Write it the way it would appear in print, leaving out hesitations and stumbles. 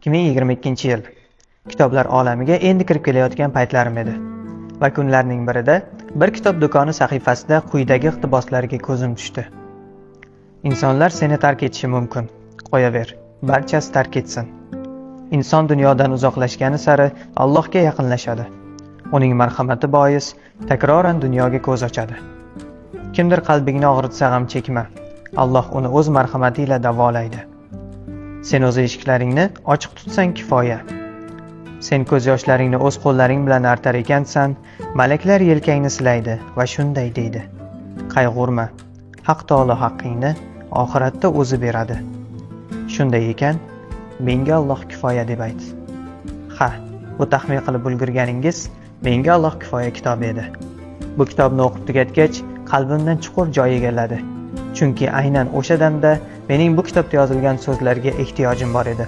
2022-yil kitoblar olamiga endi kirib kelayotgan paytlarim edi va kunlarning birida bir kitob do'koni sahifasida quyidagi iqtiboslarga ko'zim tushdi. Insonlar seni tark etishi mumkin. Qo'yaver, barchasi tark etsin. Inson dunyodan uzoqlashgani sari Allohga yaqinlashadi. Uning marhamati bois takroran dunyoga ko'z ochadi. Kimdir qalbingni og'ritsa ham chekma. Alloh uni o'z marhamati ila davolaydi. Sen o'z eshiklaringni ochiq tutsang kifoya. Sen ko'z yoshlaringni o'z qo'llaring bilan artar ekansan, malaklar yelkangni silaydi va shunday deydi: qayg'urma, Haq taolo haqqingni oxiratda o'zi beradi. Shunday ekan, menga Alloh kifoya deb ayt. Ha, bu taxmin qilib ulgurganingiz menga Alloh kifoya kitobi edi. Bu kitobni o'qib tugatgach, qalbimdan chuqur joy egalladi. Chunki aynan o'sha damda mening bu kitobda yozilgan so'zlarga ehtiyojim bor edi.